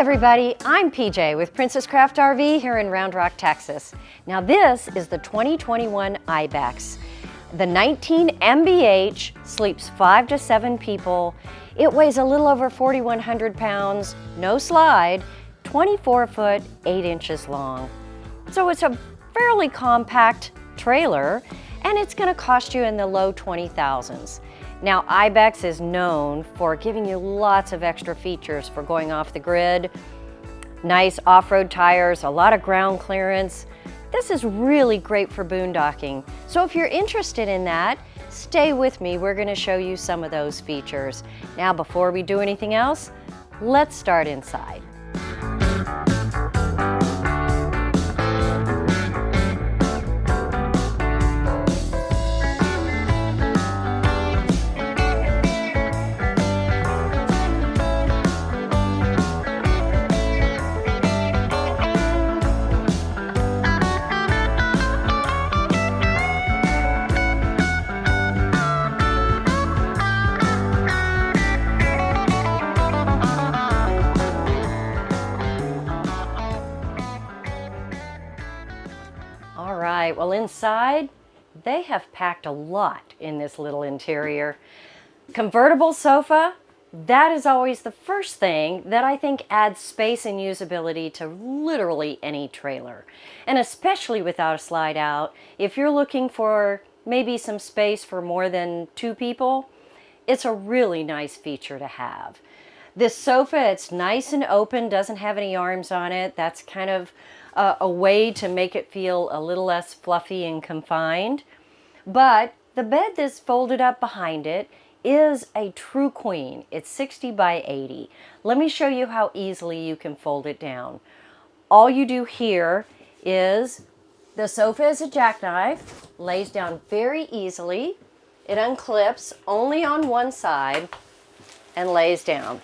everybody, I'm PJ with Princess Craft RV here in Round Rock, Texas. Now this is the 2021 IBEX. The 19MBH sleeps 5 to 7 people. It weighs a little over 4,100 pounds, no slide, 24 foot, 8 inches long. So it's a fairly compact trailer and it's gonna cost you in the low 20,000s. Now, IBEX is known for giving you lots of extra features for going off the grid. Nice off-road tires, a lot of ground clearance. This is really great for boondocking. So if you're interested in that, stay with me. We're gonna show you some of those features. Now, before we do anything else, let's start inside. Well, inside, they have packed a lot in this little interior. Convertible sofa, that is always the first thing that I think adds space and usability to literally any trailer. And especially without a slide out, if you're looking for maybe some space for more than 2 people, it's a really nice feature to have. This sofa, it's nice and open, doesn't have any arms on it. That's kind of a way to make it feel a little less fluffy and confined. But the bed that's folded up behind it is a true queen. It's 60 by 80. Let me show you how easily you can fold it down. All you do here is the sofa is a jackknife, lays down very easily. It unclips only on one side and lays down.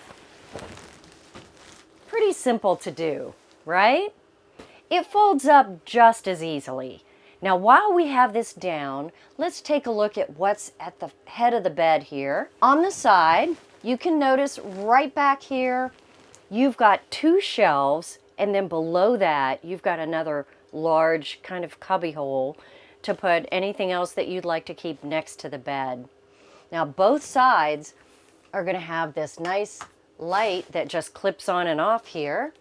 Pretty simple to do, right? It folds up just as easily. Now, while we have this down, let's take a look at what's at the head of the bed here. On the side, you can notice right back here, you've got 2 shelves, and then below that, you've got another large kind of cubby hole to put anything else that you'd like to keep next to the bed. Now, both sides are going to have this nice light that just clips on and off here.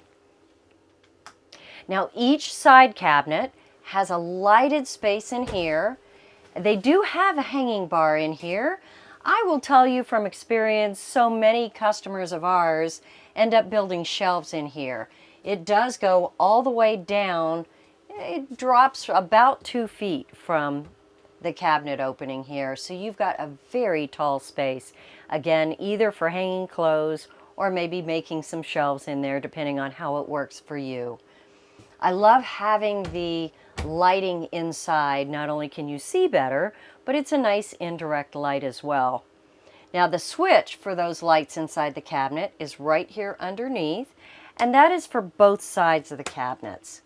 Now, each side cabinet has a lighted space in here. They do have a hanging bar in here. I will tell you from experience, so many customers of ours end up building shelves in here. It does go all the way down. It drops about 2 feet from the cabinet opening here. So you've got a very tall space. Again, either for hanging clothes or maybe making some shelves in there, depending on how it works for you. I love having the lighting inside. Not only can you see better, but it's a nice indirect light as well. Now, the switch for those lights inside the cabinet is right here underneath, and that is for both sides of the cabinets.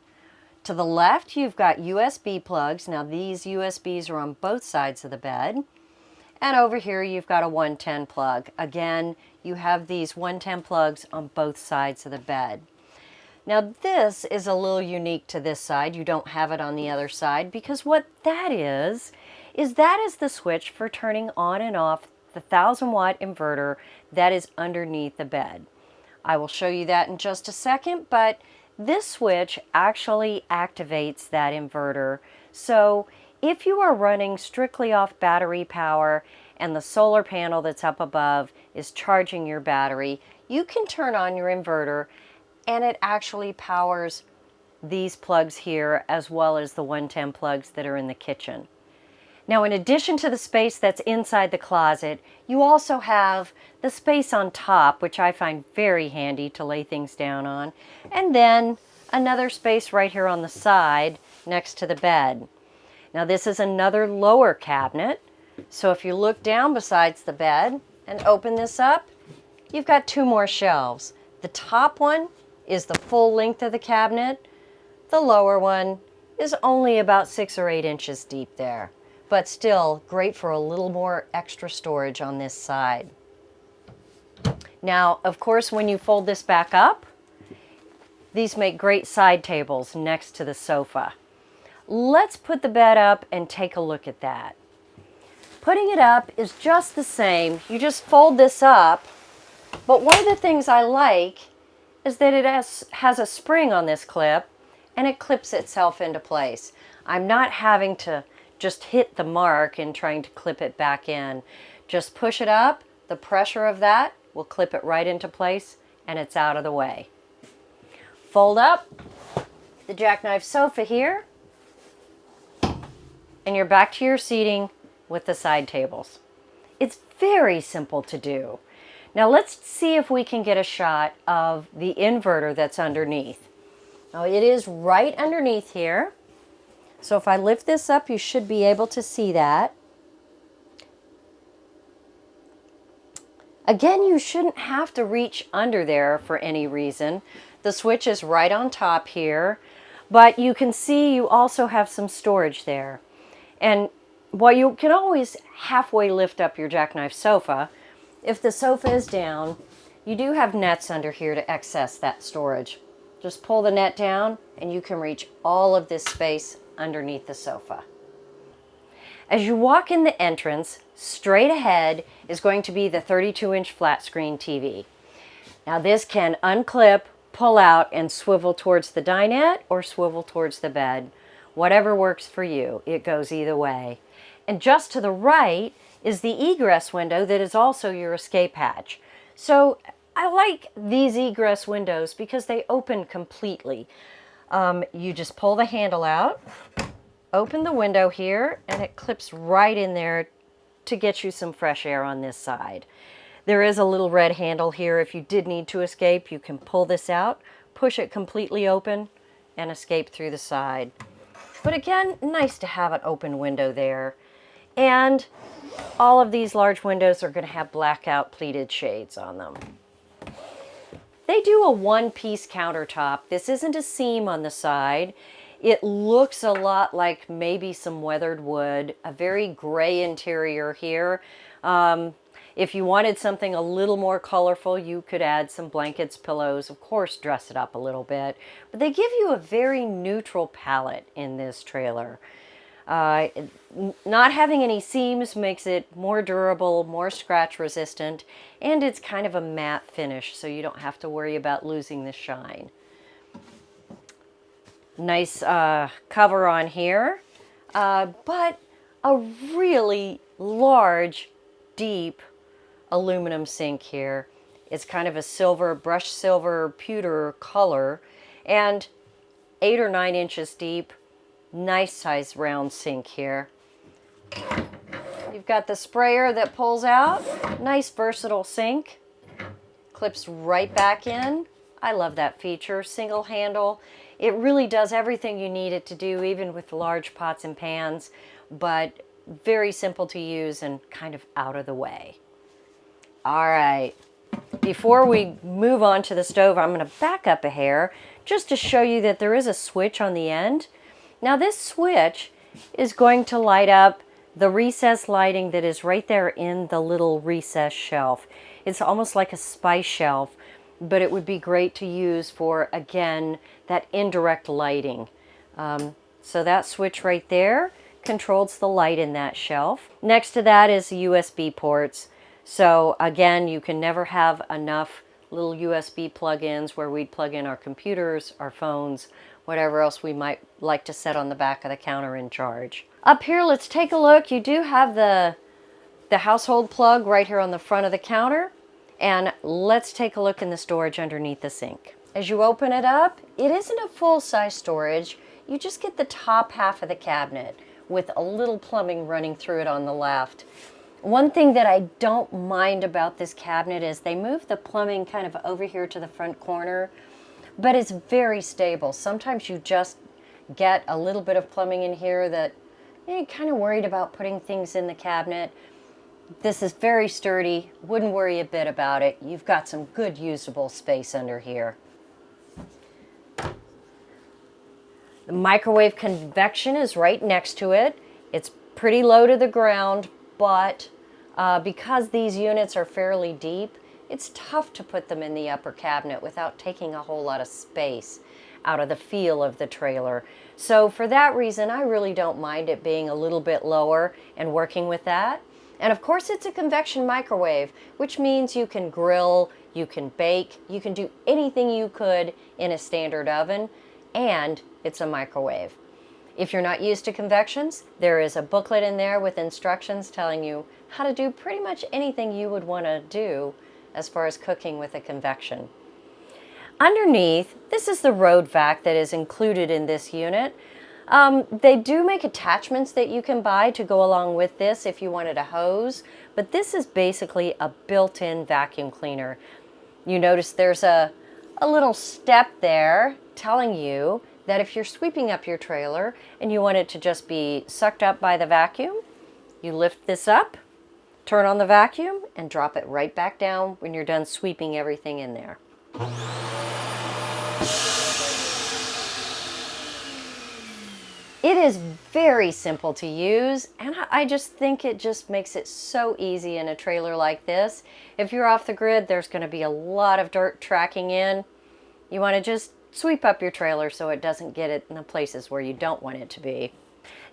To the left, you've got USB plugs. Now, these USBs are on both sides of the bed. And over here, you've got a 110 plug. Again, you have these 110 plugs on both sides of the bed. Now, this is a little unique to this side. You don't have it on the other side because what that is the switch for turning on and off the 1,000-watt inverter that is underneath the bed. I will show you that in just a second, but this switch actually activates that inverter. So if you are running strictly off battery power and the solar panel that's up above is charging your battery, you can turn on your inverter and it actually powers these plugs here as well as the 110 plugs that are in the kitchen. Now, in addition to the space that's inside the closet, you also have the space on top, which I find very handy to lay things down on, and then another space right here on the side next to the bed. Now, this is another lower cabinet, so if you look down besides the bed and open this up, you've got 2 more shelves. The top one is the full length of the cabinet. The lower one is only about 6 or 8 inches deep there, but still great for a little more extra storage on this side. Now, of course, when you fold this back up, These make great side tables next to the sofa. Let's put the bed up and take a look at that. Putting it up is just the same. You just fold this up, but one of the things I like is that it has a spring on this clip and it clips itself into place. I'm not having to just hit the mark and trying to clip it back in. Just push it up, the pressure of that will clip it right into place and it's out of the way. Fold up the jackknife sofa here and you're back to your seating with the side tables. It's very simple to do. Now let's see if we can get a shot of the inverter that's underneath. Now it is right underneath here. So if I lift this up, you should be able to see that. Again, you shouldn't have to reach under there for any reason. The switch is right on top here, but you can see you also have some storage there. And while you can always halfway lift up your jackknife sofa, if the sofa is down, you do have nets under here to access that storage. Just pull the net down and you can reach all of this space underneath the sofa. As you walk in the entrance, straight ahead is going to be the 32-inch flat screen TV. Now this can unclip, pull out, and swivel towards the dinette or swivel towards the bed. Whatever works for you, it goes either way. And just to the right is the egress window that is also your escape hatch. So I like these egress windows because they open completely. You just pull the handle out, open the window here, and it clips right in there to get you some fresh air on this side. There is a little red handle here. If you did need to escape, you can pull this out, push it completely open, and escape through the side. But again, nice to have an open window there. And all of these large windows are going to have blackout pleated shades on them. They do a one-piece countertop. This isn't a seam on the side. It looks a lot like maybe some weathered wood, a very gray interior here. If you wanted something a little more colorful, you could add some blankets, pillows, of course, dress it up a little bit. But they give you a very neutral palette in this trailer. Not having any seams makes it more durable, more scratch resistant, and it's kind of a matte finish, so you don't have to worry about losing the shine. Nice cover on here, but a really large, deep aluminum sink here. It's kind of a silver, brushed silver pewter color, and 8 or 9 inches deep. Nice size round sink here. You've got the sprayer that pulls out. Nice versatile sink. Clips right back in. I love that feature. Single handle. It really does everything you need it to do, even with large pots and pans, but very simple to use and kind of out of the way. All right. Before we move on to the stove, I'm going to back up a hair just to show you that there is a switch on the end. Now this switch is going to light up the recess lighting that is right there in the little recess shelf. It's almost like a spice shelf, but it would be great to use for, again, that indirect lighting. So that switch right there controls the light in that shelf. Next to that is the USB ports. So again, you can never have enough little USB plug-ins where we'd plug in our computers, our phones, whatever else we might like to set on the back of the counter and charge. Up here, let's take a look. You do have the household plug right here on the front of the counter. And let's take a look in the storage underneath the sink. As you open it up, it isn't a full-size storage. You just get the top half of the cabinet with a little plumbing running through it on the left. One thing that I don't mind about this cabinet is they move the plumbing kind of over here to the front corner, but it's very stable. Sometimes you just get a little bit of plumbing in here that you're kind of worried about putting things in the cabinet. This is very sturdy, wouldn't worry a bit about it. You've got some good usable space under here. The microwave convection is right next to it. It's pretty low to the ground, but because these units are fairly deep, it's tough to put them in the upper cabinet without taking a whole lot of space out of the feel of the trailer. So for that reason, I really don't mind it being a little bit lower and working with that. And of course, it's a convection microwave, which means you can grill, you can bake, you can do anything you could in a standard oven, and it's a microwave. If you're not used to convections, there is a booklet in there with instructions telling you how to do pretty much anything you would want to do as far as cooking with a convection. Underneath, this is the road vac that is included in this unit. They do make attachments that you can buy to go along with this if you wanted a hose, but this is basically a built-in vacuum cleaner. You notice there's a little step there telling you that if you're sweeping up your trailer and you want it to just be sucked up by the vacuum, you lift this up, turn on the vacuum, and drop it right back down when you're done sweeping everything in there. It is very simple to use, and I just think it just makes it so easy in a trailer like this. If you're off the grid, there's going to be a lot of dirt tracking in. You want to just sweep up your trailer so it doesn't get it in the places where you don't want it to be.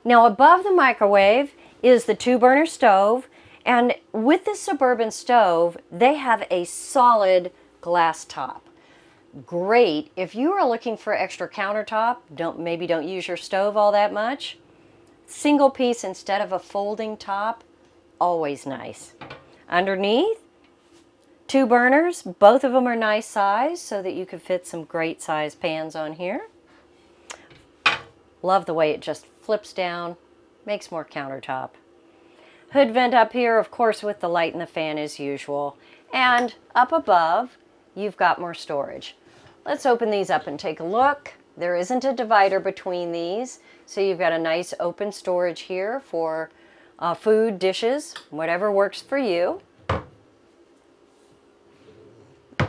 Now above the microwave is the 2-burner stove, and with this Suburban stove, they have a solid glass top. Great if you are looking for extra countertop, maybe don't use your stove all that much. Single piece instead of a folding top, always nice. Underneath, 2 burners, both of them are nice size so that you could fit some great size pans on here. Love the way it just flips down, makes more countertop. Hood vent up here, of course, with the light and the fan as usual. And up above, you've got more storage. Let's open these up and take a look. There isn't a divider between these, so you've got a nice open storage here for food, dishes, whatever works for you.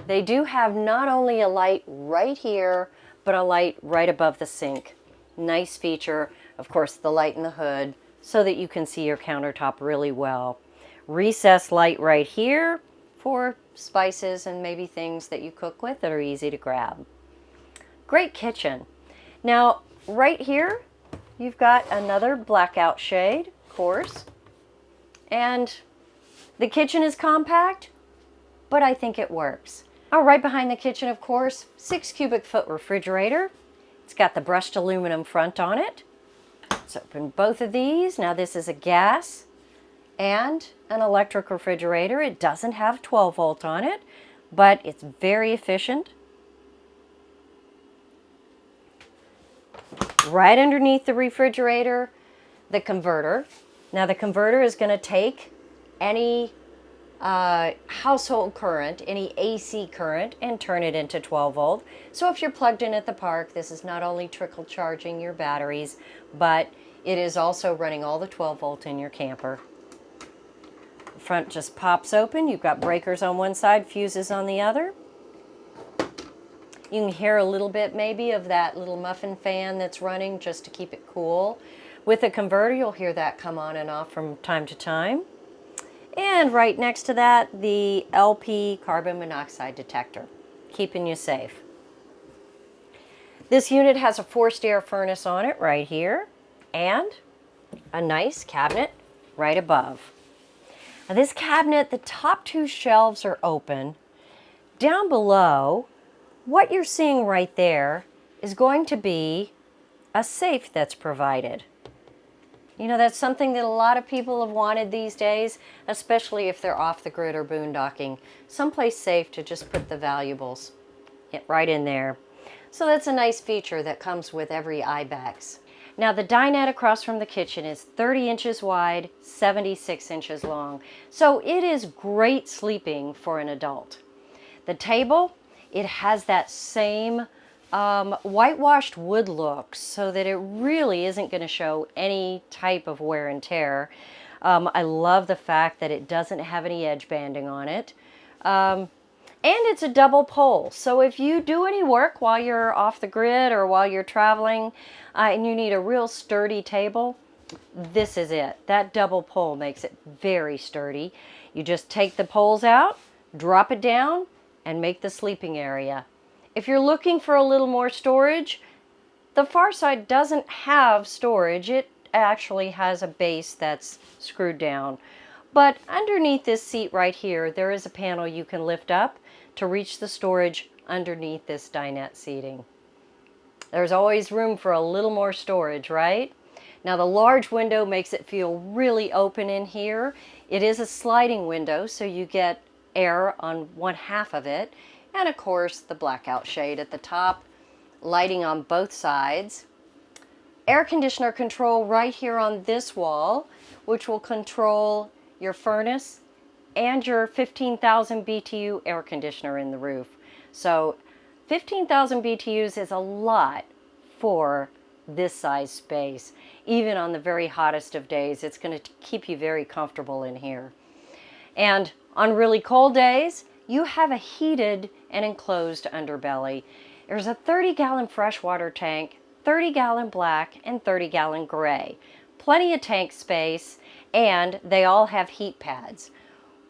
They do have not only a light right here, but a light right above the sink. Nice feature, of course, the light in the hood, so that you can see your countertop really well. Recessed light right here for spices and maybe things that you cook with that are easy to grab. Great kitchen. Now, right here, you've got another blackout shade, of course. And the kitchen is compact, but I think it works. Oh, right behind the kitchen, of course, 6 cubic foot refrigerator. It's got the brushed aluminum front on it. Let's open both of these. Now this is a gas and an electric refrigerator. It doesn't have 12 volt on it, but it's very efficient. Right underneath the refrigerator, the converter. Now the converter is going to take any household current, any AC current, and turn it into 12 volt. So if you're plugged in at the park, this is not only trickle charging your batteries, but it is also running all the 12 volt in your camper. The front just pops open. You've got breakers on one side, fuses on the other. You can hear a little bit maybe of that little muffin fan that's running just to keep it cool. With a converter, you'll hear that come on and off from time to time. And right next to that, the LP carbon monoxide detector, keeping you safe. This unit has a forced air furnace on it right here, and a nice cabinet right above. Now this cabinet, the top 2 shelves are open. Down below, what you're seeing right there is going to be a safe that's provided. You know, that's something that a lot of people have wanted these days, especially if they're off the grid or boondocking. Someplace safe to just put the valuables right in there. So that's a nice feature that comes with every IBEX. Now the dinette across from the kitchen is 30 inches wide, 76 inches long. So it is great sleeping for an adult. The table, it has that same whitewashed wood look so that it really isn't going to show any type of wear and tear. I love the fact that it doesn't have any edge banding on it. And it's a double pole. So if you do any work while you're off the grid or while you're traveling and you need a real sturdy table, this is it. That double pole makes it very sturdy. You just take the poles out, drop it down, and make the sleeping area. If you're looking for a little more storage, the far side doesn't have storage. It actually has a base that's screwed down. But underneath this seat right here, there is a panel you can lift up to reach the storage underneath this dinette seating. There's always room for a little more storage, right? Now the large window makes it feel really open in here. It is a sliding window, so you get air on one half of it. And of course, the blackout shade at the top, lighting on both sides. Air conditioner control right here on this wall, which will control your furnace and your 15,000 BTU air conditioner in the roof. So 15,000 BTUs is a lot for this size space. Even on the very hottest of days, it's going to keep you very comfortable in here. And on really cold days, you have a heated and enclosed underbelly. There's a 30-gallon freshwater tank, 30-gallon black, and 30-gallon gray. Plenty of tank space, and they all have heat pads.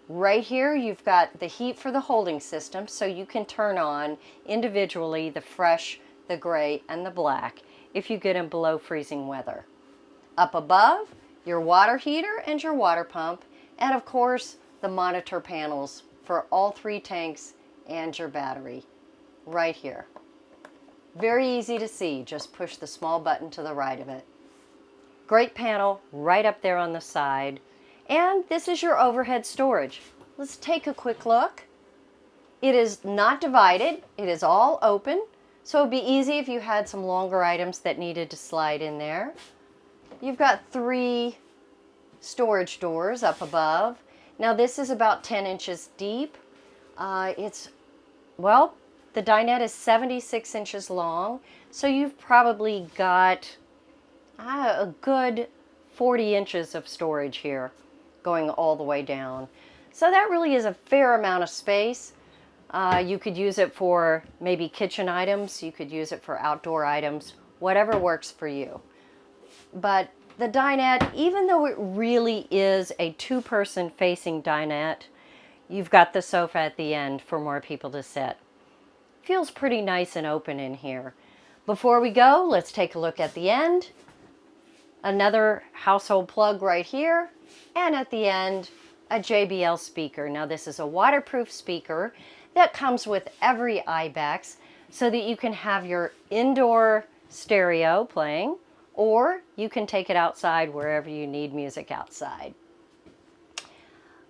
Right here, you've got the heat for the holding system, so you can turn on individually the fresh, the gray, and the black if you get in below freezing weather. Up above, your water heater and your water pump, and of course, the monitor panels for all 3 tanks and your battery right here. Very easy to see, just push the small button to the right of it. Great panel right up there on the side. And this is your overhead storage. Let's take a quick look. It is not divided, it is all open, so it'd be easy if you had some longer items that needed to slide in there. You've got 3 storage doors up above. Now this is about 10 inches deep. The dinette is 76 inches long, so you've probably got a good 40 inches of storage here going all the way down. So that really is a fair amount of space. You could use it for maybe kitchen items, you could use it for outdoor items, whatever works for you. But the dinette, even though it really is a 2-person facing dinette, you've got the sofa at the end for more people to sit. Feels pretty nice and open in here. Before we go, let's take a look at the end. Another household plug right here, and at the end, a JBL speaker. Now this is a waterproof speaker that comes with every IBEX so that you can have your indoor stereo playing, or you can take it outside wherever you need music outside.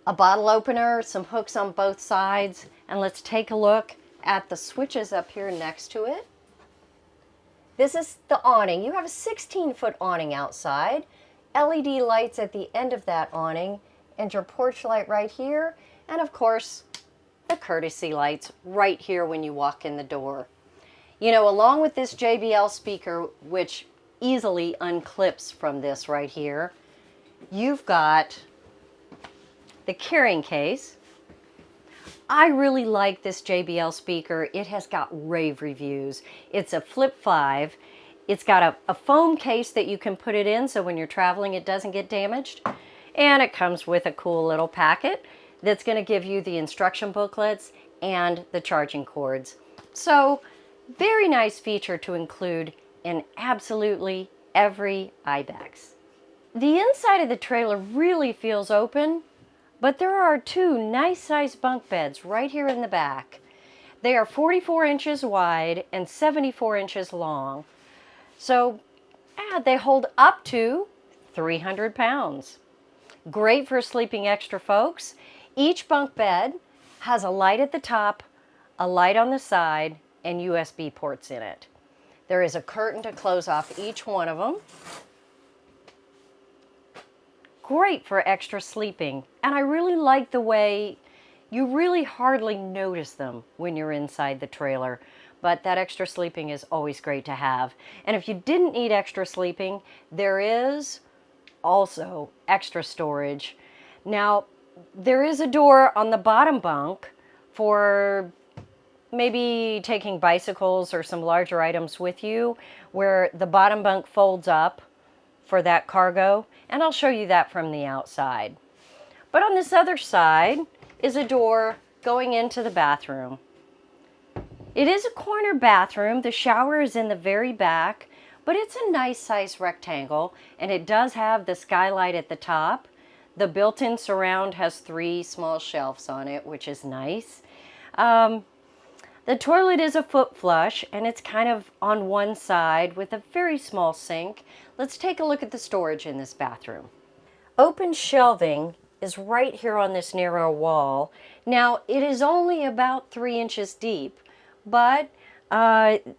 A bottle opener, some hooks on both sides, and let's take a look at the switches up here next to it. This is the awning. You have a 16-foot awning outside, LED lights at the end of that awning, and your porch light right here, and of course, the courtesy lights right here when you walk in the door. You know, along with this JBL speaker, which easily unclips from this right here, you've got the carrying case. I really like this JBL speaker. It has got rave reviews. It's a Flip 5. It's got a foam case that you can put it in so when you're traveling it doesn't get damaged. And it comes with a cool little packet that's going to give you the instruction booklets and the charging cords. So, very nice feature to include in absolutely every IBEX. The inside of the trailer really feels open, but there are 2 nice sized bunk beds right here in the back. They are 44 inches wide and 74 inches long. So they hold up to 300 pounds. Great for sleeping extra folks. Each bunk bed has a light at the top, a light on the side, and USB ports in it. There is a curtain to close off each one of them. Great for extra sleeping, and I really like the way you really hardly notice them when you're inside the trailer, but that extra sleeping is always great to have. And if you didn't need extra sleeping, there is also extra storage. Now, there is a door on the bottom bunk for maybe taking bicycles or some larger items with you, where the bottom bunk folds up for that cargo, and I'll show you that from the outside. But on this other side is a door going into the bathroom. It is a corner bathroom. The shower is in the very back, but it's a nice size rectangle, and it does have the skylight at the top. The built-in surround has 3 small shelves on it, which is nice. The toilet is a foot flush, and it's kind of on one side with a very small sink. Let's take a look at the storage in this bathroom. Open shelving is right here on this narrow wall. Now, it is only about 3 inches deep, but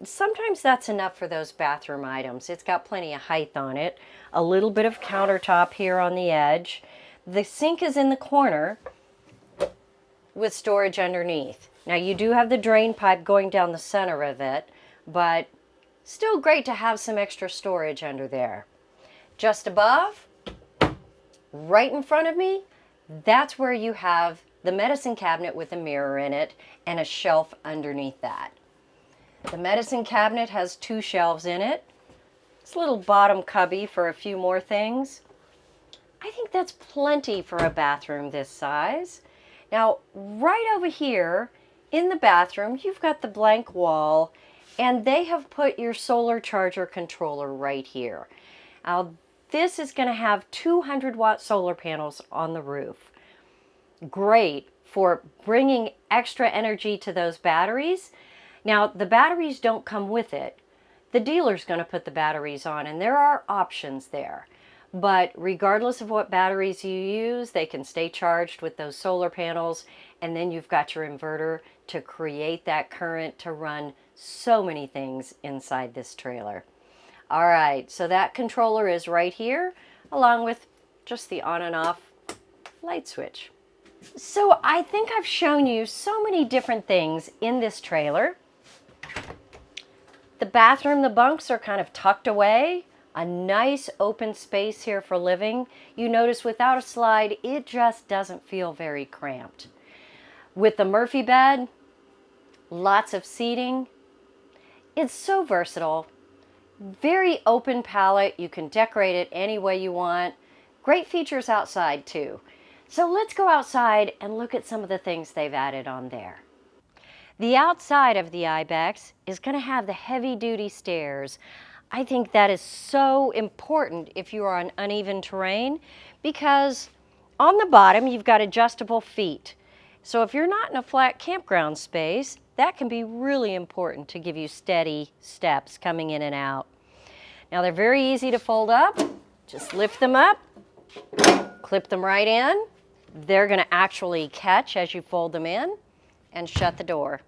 sometimes that's enough for those bathroom items. It's got plenty of height on it. A little bit of countertop here on the edge. The sink is in the corner with storage underneath. Now, you do have the drain pipe going down the center of it, but still great to have some extra storage under there. Just above, right in front of me, that's where you have the medicine cabinet with a mirror in it and a shelf underneath that. The medicine cabinet has 2 shelves in it. This little bottom cubby for a few more things. I think that's plenty for a bathroom this size. Now, right over here in the bathroom, you've got the blank wall, and they have put your solar charger controller right here. Now, this is going to have 200-watt solar panels on the roof. Great for bringing extra energy to those batteries. Now, the batteries don't come with it. The dealer's going to put the batteries on, and there are options there. But regardless of what batteries you use, they can stay charged with those solar panels, and then you've got your inverter to create that current to run so many things inside this trailer. All right, so that controller is right here, along with just the on and off light switch. So I think I've shown you so many different things in this trailer. The bathroom, the bunks are kind of tucked away. A nice open space here for living. You notice without a slide, it just doesn't feel very cramped. With the Murphy bed, lots of seating. It's so versatile. Very open palette. You can decorate it any way you want. Great features outside too. So let's go outside and look at some of the things they've added on there. The outside of the IBEX is going to have the heavy-duty stairs. I think that is so important if you are on uneven terrain, because on the bottom you've got adjustable feet. So if you're not in a flat campground space, that can be really important to give you steady steps coming in and out. Now, they're very easy to fold up. Just lift them up, clip them right in. They're going to actually catch as you fold them in, and shut the door.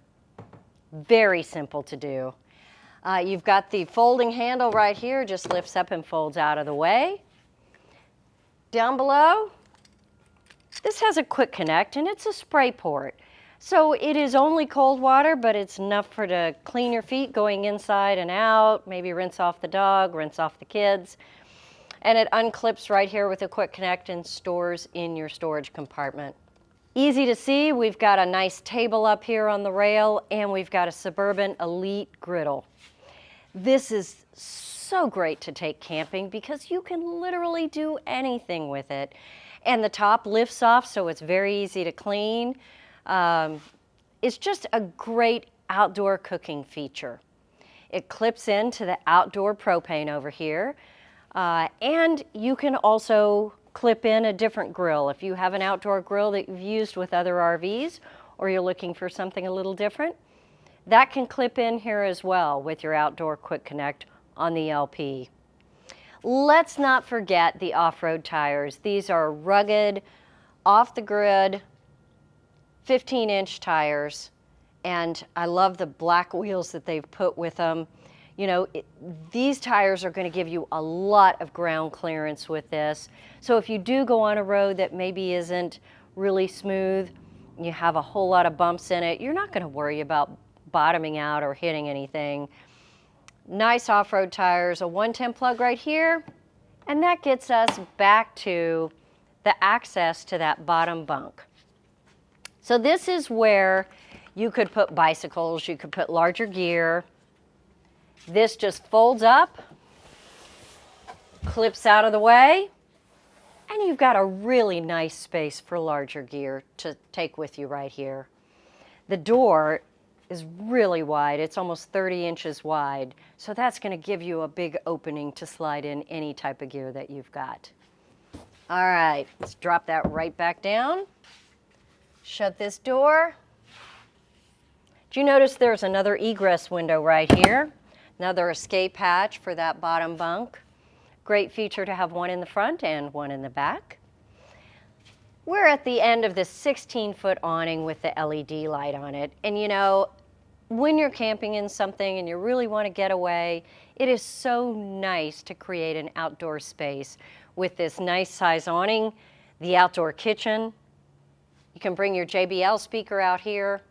Very simple to do. You've got the folding handle right here, just lifts up and folds out of the way. Down below, this has a quick connect, and it's a spray port. So it is only cold water, but it's enough to clean your feet going inside and out, maybe rinse off the dog, rinse off the kids. And it unclips right here with a quick connect and stores in your storage compartment. Easy to see, we've got a nice table up here on the rail, and we've got a Suburban Elite griddle. This is so great to take camping because you can literally do anything with it. And the top lifts off, so it's very easy to clean. It's just a great outdoor cooking feature. It clips into the outdoor propane over here. And you can also clip in a different grill. If you have an outdoor grill that you've used with other RVs, or you're looking for something a little different, that can clip in here as well with your outdoor quick connect on the LP. Let's not forget the off-road tires. These are rugged, off-the-grid, 15-inch tires, and I love the black wheels that they've put with them. You know, these tires are going to give you a lot of ground clearance with this. So if you do go on a road that maybe isn't really smooth, you have a whole lot of bumps in it, you're not going to worry about bottoming out or hitting anything. Nice off-road tires, a 110 plug right here, and that gets us back to the access to that bottom bunk. So this is where you could put bicycles, you could put larger gear. This just folds up, clips out of the way, and you've got a really nice space for larger gear to take with you right here. The door is really wide. It's almost 30 inches wide. So that's going to give you a big opening to slide in any type of gear that you've got. All right, let's drop that right back down. Shut this door. Do you notice there's another egress window right here? Another escape hatch for that bottom bunk. Great feature to have one in the front and one in the back. We're at the end of this 16-foot awning with the LED light on it. And you know, when you're camping in something and you really want to get away, it is so nice to create an outdoor space with this nice size awning, the outdoor kitchen. You can bring your JBL speaker out here.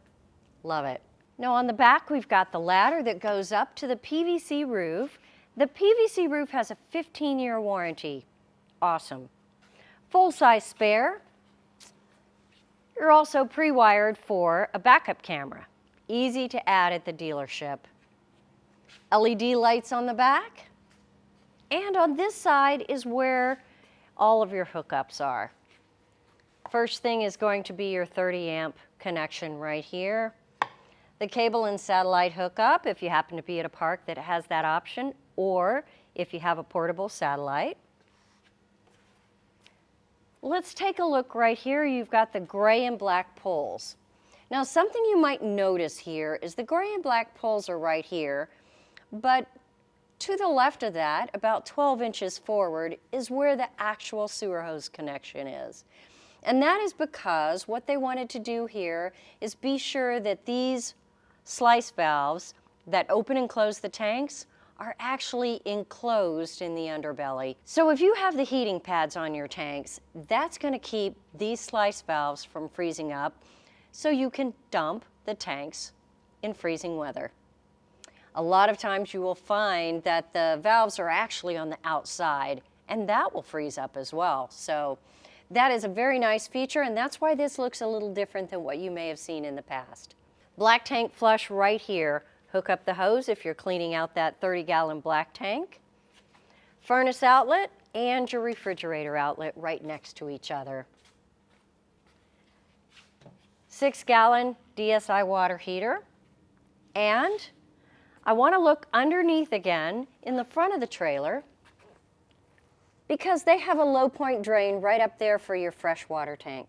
Love it. Now on the back, we've got the ladder that goes up to the PVC roof. The PVC roof has a 15-year warranty. Awesome. Full-size spare. You're also pre-wired for a backup camera. Easy to add at the dealership. LED lights on the back. And on this side is where all of your hookups are. First thing is going to be your 30 amp connection right here. The cable and satellite hookup if you happen to be at a park that has that option, or if you have a portable satellite. Let's take a look right here. You've got the gray and black poles. Now something you might notice here is the gray and black poles are right here, but to the left of that, about 12 inches forward, is where the actual sewer hose connection is. And that is because what they wanted to do here is be sure that these slice valves that open and close the tanks are actually enclosed in the underbelly. So if you have the heating pads on your tanks, that's going to keep these slice valves from freezing up so you can dump the tanks in freezing weather. A lot of times you will find that the valves are actually on the outside, and that will freeze up as well. So that is a very nice feature, and that's why this looks a little different than what you may have seen in the past. Black tank flush right here. Hook up the hose if you're cleaning out that 30-gallon black tank. Furnace outlet and your refrigerator outlet right next to each other. 6-gallon DSI water heater. And I want to look underneath again in the front of the trailer because they have a low point drain right up there for your freshwater tank.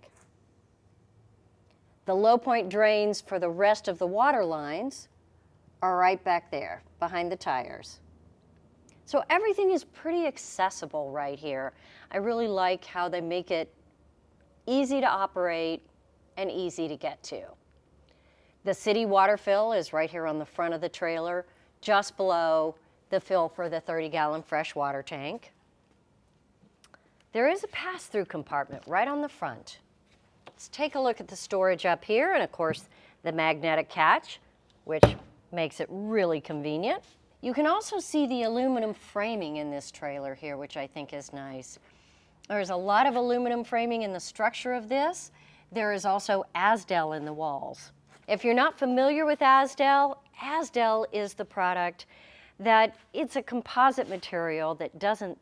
The low point drains for the rest of the water lines are right back there behind the tires. So everything is pretty accessible right here. I really like how they make it easy to operate and easy to get to. The city water fill is right here on the front of the trailer, just below the fill for the 30-gallon freshwater tank. There is a pass-through compartment right on the front. Let's take a look at the storage up here, and of course the magnetic catch, which makes it really convenient. You can also see the aluminum framing in this trailer here, which I think is nice. There's a lot of aluminum framing in the structure of this. There is also Azdel in the walls. If you're not familiar with Azdel, Azdel is the product that it's a composite material that doesn't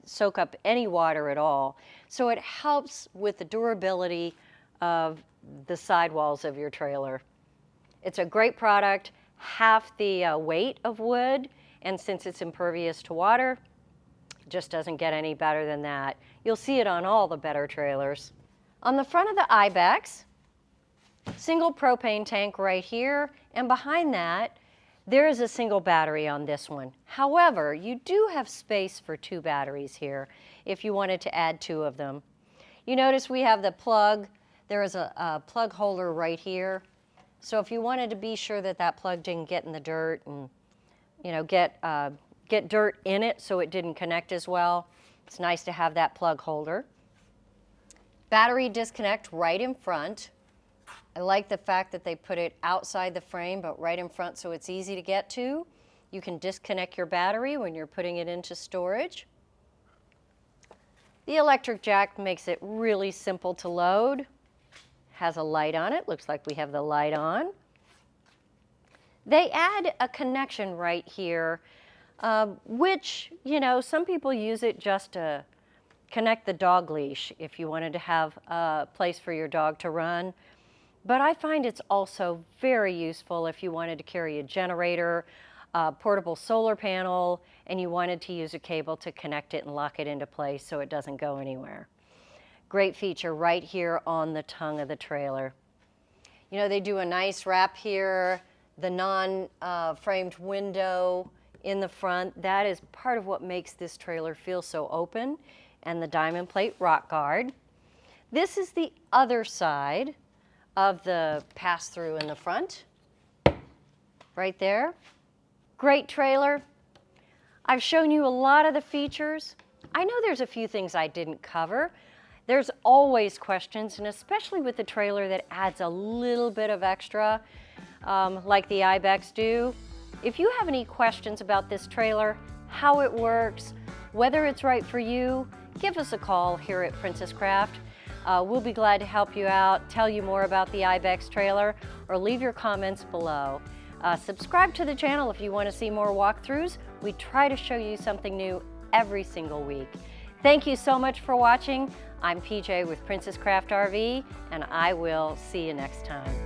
soak up any water at all. So it helps with the durability of the sidewalls of your trailer. It's a great product, half the weight of wood, and since it's impervious to water, it just doesn't get any better than that. You'll see it on all the better trailers. On the front of the IBEX, single propane tank right here, and behind that, there is a single battery on this one. However, you do have space for 2 batteries here if you wanted to add 2 of them. You notice we have the plug. There is a plug holder right here. So if you wanted to be sure that that plug didn't get in the dirt and get dirt in it so it didn't connect as well, it's nice to have that plug holder. Battery disconnect right in front. I like the fact that they put it outside the frame but right in front so it's easy to get to. You can disconnect your battery when you're putting it into storage. The electric jack makes it really simple to load. Has a light on it. Looks like we have the light on. They add a connection right here, which, you know, some people use it just to connect the dog leash if you wanted to have a place for your dog to run. But I find it's also very useful if you wanted to carry a generator, a portable solar panel, and you wanted to use a cable to connect it and lock it into place so it doesn't go anywhere. Great feature right here on the tongue of the trailer. You know, they do a nice wrap here, the non-framed window in the front. That is part of what makes this trailer feel so open, and the diamond plate rock guard. This is the other side of the pass-through in the front, right there. Great trailer. I've shown you a lot of the features. I know there's a few things I didn't cover. There's always questions, and especially with the trailer that adds a little bit of extra, like the IBEX do. If you have any questions about this trailer, how it works, whether it's right for you, give us a call here at Princess Craft. We'll be glad to help you out, tell you more about the IBEX trailer, or leave your comments below. Subscribe to the channel if you want to see more walkthroughs. We try to show you something new every single week. Thank you so much for watching. I'm PJ with Princess Craft RV, and I will see you next time.